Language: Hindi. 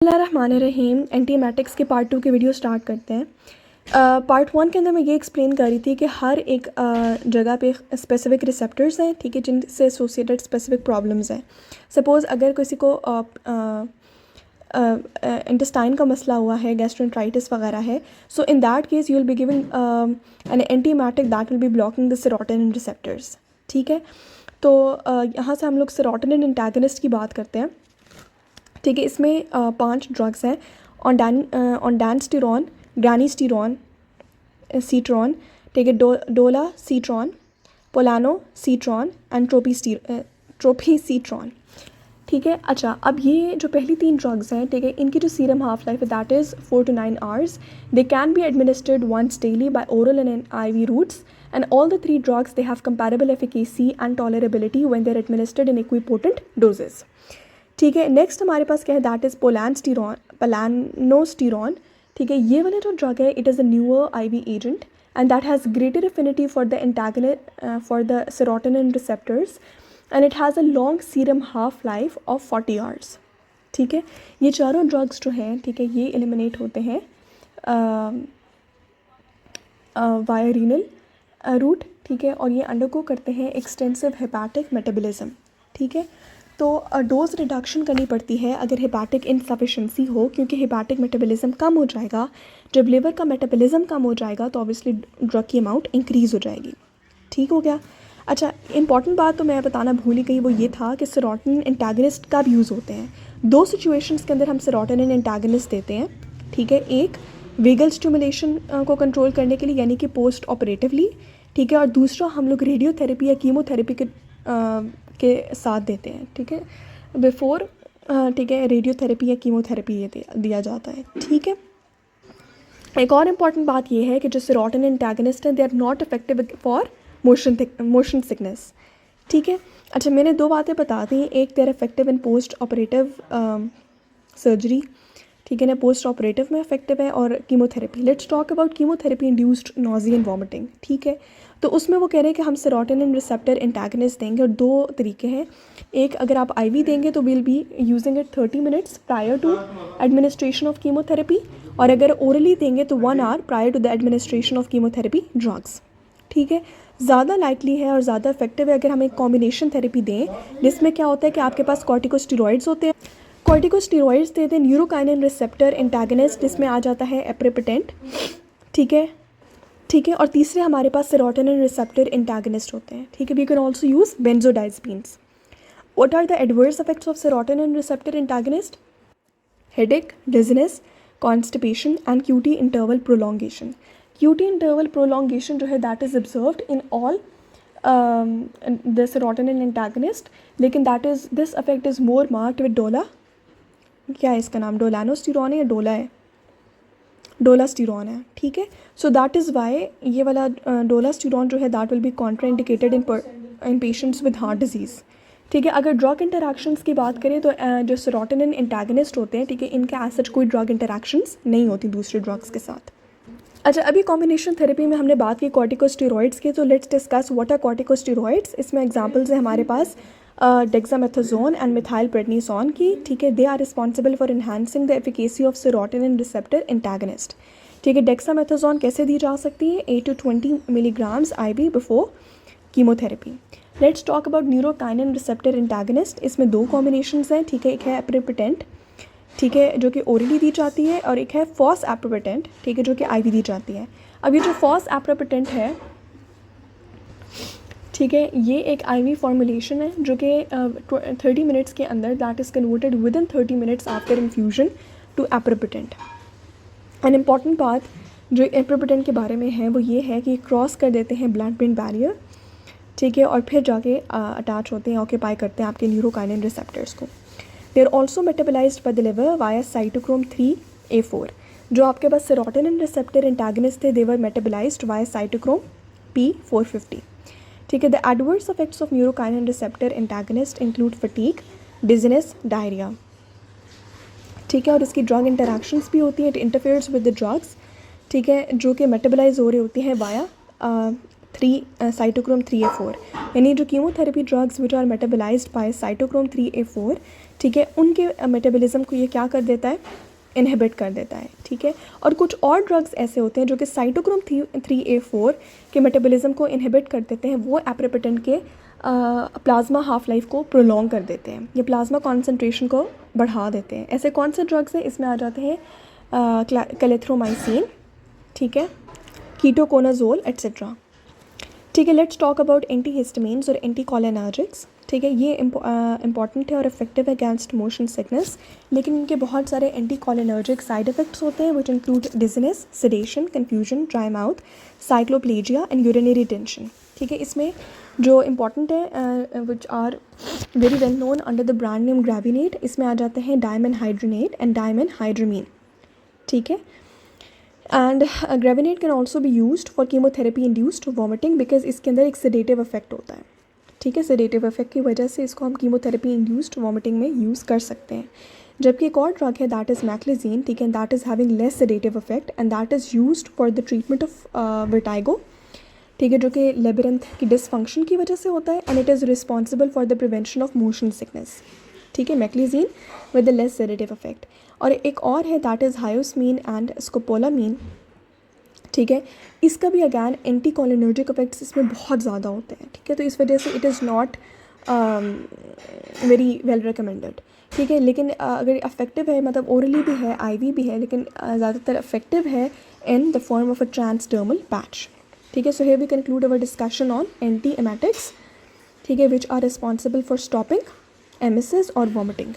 बिस्मिल्लाहिर्रहमानिर्रहीम एंटीमेटिक्स के पार्ट 2 के वीडियो स्टार्ट करते हैं। पार्ट 1 के अंदर मैं ये एक्सप्लेन कर रही थी कि हर एक जगह पे स्पेसिफिक रिसेप्टर्स हैं, ठीक है, जिनसे एसोसिएटेड स्पेसिफिक प्रॉब्लम्स हैं। सपोज़ अगर किसी को इंटेस्टाइन का मसला हुआ है, गैस्ट्रोएंटराइटिस वगैरह है, so in that case you will be giving an antiemetic that will be blocking the serotonin receptors. ठीक है, तो यहाँ से हम लोग सेरोटोनिन एंटागनिस्ट की बात करते हैं। ठीक है, इसमें 5 ड्रग्स हैं, ऑनडानस्टिरॉन, ग्रानिस्टिरॉन, सीट्रॉन, ठीक है, डोला सीट्रॉन, पोलानो सीट्रॉन एंड ट्रोपीसीट्रॉन। ठीक है, अच्छा, अब ये जो पहली 3 ड्रग्स हैं, ठीक है, इनकी जो सीरम हाफ लाइफ है that is 4 to 9 hours. They can be administered once daily by oral and IV routes, and all the 3 drugs they have comparable efficacy and tolerability when they are administered in equipotent doses. ठीक है, नेक्स्ट हमारे पास क्या है, दैट इज़ पोलानोस्टिरॉन। ठीक है, ये वाला जो ड्रग है it is a newer IV agent and that has greater affinity for the for the serotonin receptors and it has a long serum half life of 40 hours. ठीक है, ये चारों ड्रग्स जो हैं, ठीक है, ये एलिमिनेट होते हैं वाया रीनल रूट। ठीक है, और ये अंडरगो करते हैं एक्सटेंसिव हेपाटिक मेटाबॉलिज्म। ठीक है, तो डोज रिडक्शन करनी पड़ती है अगर हेपाटिक इनसफिशेंसी हो, क्योंकि हेपाटिक मेटाबॉलिज्म कम हो जाएगा। जब लिवर का मेटाबॉलिज्म कम हो जाएगा तो ऑब्वियसली ड्रग की अमाउंट इंक्रीज़ हो जाएगी। ठीक हो गया। अच्छा, इंपॉर्टेंट बात तो मैं बताना भूल ही गई, वो ये था कि सेरोटोनिन एंटागनिस्ट कब यूज़ होते हैं। 2 सिचुएशंस के अंदर हम सेरोटोनिन एंटागनिस्ट देते हैं। ठीक है, एक वेगल स्टिमुलेशन को कंट्रोल करने के लिए, यानी कि पोस्ट ऑपरेटिवली। ठीक है, और दूसरा हम लोग रेडियोथेरेपी या कीमोथेरेपी के साथ देते हैं। ठीक है, बिफोर, ठीक है, रेडियोथेरेपी या कीमोथेरेपी ये दिया जाता है। ठीक है, एक और इम्पॉर्टेंट बात ये है कि जो सेरोटोनिन एंटागनिस्ट हैं they are not effective for motion sickness. ठीक है, अच्छा, मैंने 2 बातें बता दी, एक they are effective in post operative surgery. ठीक है ना, पोस्ट ऑपरेटिव में इफेक्टिव है, और chemotherapy. Let's talk about chemotherapy induced nausea and vomiting. ठीक है, तो उसमें वो कह रहे हैं कि हम सेरोटोनिन रिसेप्टर एंटागनिस्ट देंगे, और 2 तरीके हैं। एक, अगर आप IV देंगे तो will be using it 30 minutes prior to administration of chemotherapy, और अगर ओरली देंगे तो 1 hour prior to the administration of chemotherapy drugs. ठीक है, ज़्यादा लाइकली है और ज़्यादा इफेक्टिव है अगर हम एक कॉम्बिनेशन थेरेपी दें, जिसमें क्या होता है कि आपके पास कॉर्टिकोस्टेरॉइड्स होते हैं। कॉर्टिकोस्टेरॉइड्स देते हैं न्यूरोकाइनिन रिसेप्टर एंटागनिस्ट, जिसमें आ जाता है एप्रिपिटेंट। ठीक है, ठीक है, और तीसरे हमारे पास सेरोटोनिन रिसेप्टर एंटागनिस्ट होते हैं। ठीक है, we can also use benzodiazepines. What are the adverse effects of serotonin receptor antagonist? Headache, dizziness, constipation and QT interval prolongation. QT interval prolongation जो है that is observed in all the serotonin antagonist, लेकिन that is this affect is more marked with dola, क्या है इसका नाम, डोलानोस्टिरॉन है या डोला है, डोलास्टिरॉन है। ठीक है, सो दैट इज़ वाई ये वाला डोलास्टिरॉन जो है that will B contraindicated in patients with heart disease. ठीक है, अगर ड्रग इंटरैक्शंस की बात करें तो जो सेरोटोनिन एंटागनिस्ट होते हैं, ठीक है, इनके एज सच कोई ड्रग इंटरैक्शंस नहीं होती दूसरे ड्रग्स के साथ। अच्छा, अभी कॉम्बिनेशन थेरेपी में हमने बात की कॉर्टिकोस्टेरॉइड्स की, तो let's discuss what are corticosteroids. इसमें एग्जांपल्स हैं हमारे पास डेक्सामेथासोन एंड मिथाइलप्रेडनिसोन की। ठीक है, they are responsible for enhancing the efficacy of serotonin receptor antagonist. ठीक है, डेक्सामेथासोन कैसे दी जा सकती है, 8 to 20 milligrams IV before chemotherapy. Let's talk about neurokinin receptor antagonist. इसमें 2 कॉम्बिनेशंस हैं। ठीक है, एक है एप्रिपिटेंट, ठीक है, जो कि ओरली दी जाती है, और एक है फॉस एप्रिपिटेंट, ठीक है, जो कि IV दी जाती है। अब ये जो फॉस एप्रिपिटेंट है, ठीक है, ये एक IV फॉर्मुलेशन है जो कि 30 minutes के अंदर that is converted within 30 minutes after infusion to aprepitant. An important बात जो एप्रिपिटेंट के बारे में है वो ये है कि क्रॉस कर देते हैं ब्लड ब्रेन बैरियर। ठीक है, और फिर जाके अटैच होते हैं, ऑक्यूपाई करते हैं आपके न्यूरोकाइनिन रिसेप्टर्स को। They are also metabolised by the liver via cytochrome 3A4। जो आपके पास सेरोटोनिन रिसेप्टर एंटागनिस्ट थे, they were metabolised via cytochrome P450। ठीक है, the adverse effects of neurokinin receptor antagonist include fatigue, dizziness, diarrhoea. ठीक है, और इसकी ड्रग इंटरैक्शंस भी होती हैं, it interferes with the drugs. ठीक है, जो कि मेटाबोलाइज हो रही होती हैं वाया साइटोक्रोम 3A4, यानी जो chemotherapy drugs which are metabolised by cytochrome 3A4, ठीक है, उनके मेटाबॉलिज्म को ये क्या कर देता है, इनहिबिट कर देता है। ठीक है, और कुछ और ड्रग्स ऐसे होते हैं जो कि साइटोक्रोम 3A4 के मेटाबॉलिज्म को इनहिबिट कर देते हैं, वो एप्रिपिटेंट के प्लाज्मा हाफ लाइफ को प्रोलॉन्ग कर देते हैं, ये प्लाज्मा कॉन्सेंट्रेशन को बढ़ा देते हैं। ऐसे कौन से ड्रग्स हैं, इसमें आ जाते हैं क्लेथ्रोमाइसिन, ठीक है, कीटोकोनाजोल एट्सेट्रा। ठीक है, लेट्स टॉक अबाउट एंटीहिस्टामिन्स और एंटीकोलिनर्जिक्स। ठीक है, ये इंपॉर्टेंट है और इफेक्टिव है अगेंस्ट मोशन सिकनेस, लेकिन इनके बहुत सारे एंटीकोलिनर्जिक साइड इफेक्ट्स होते हैं which include dizziness, sedation, confusion, dry mouth, cycloplegia and urinary tension. ठीक है, इसमें जो इम्पॉर्टेंट है which are very well known under the brand name Gravinate, इसमें आ जाते हैं डायमेनहाइड्रेनेट एंड डायमेनहाइड्रामीन। ठीक है, and Gravinate can also be used for chemotherapy induced vomiting, because इसके अंदर एक सेडेटिव इफेक्ट होता है। ठीक है, सेडेटिव इफेक्ट की वजह से इसको हम कीमोथेरेपी इंड्यूस्ड वॉमिटिंग में यूज़ कर सकते हैं। जबकि एक और ड्रग है दैट इज़ मैक्लिजीन, ठीक है, that is having less sedative effect and that is used for the treatment of vertigo. ठीक है, जो कि लेबिरिंथ की डिसफंक्शन की वजह से होता है, and it is responsible for the prevention of motion sickness. ठीक है, meclizine with the less sedative effect. और एक और है that is hyoscine and scopolamine. ठीक है, इसका भी अगैन एंटीकोलिनर्जिक इफेक्ट्स इसमें बहुत ज़्यादा होते हैं। ठीक है, तो इस वजह से it is not very well recommended. ठीक है, लेकिन अगर इफेक्टिव है, मतलब ओरली भी है, आईवी भी है, लेकिन ज़्यादातर इफेक्टिव है in the form of a transdermal patch. ठीक है, so here we conclude our discussion on anti emetics, ठीक है, which are responsible for stopping emesis और वॉमिटिंग।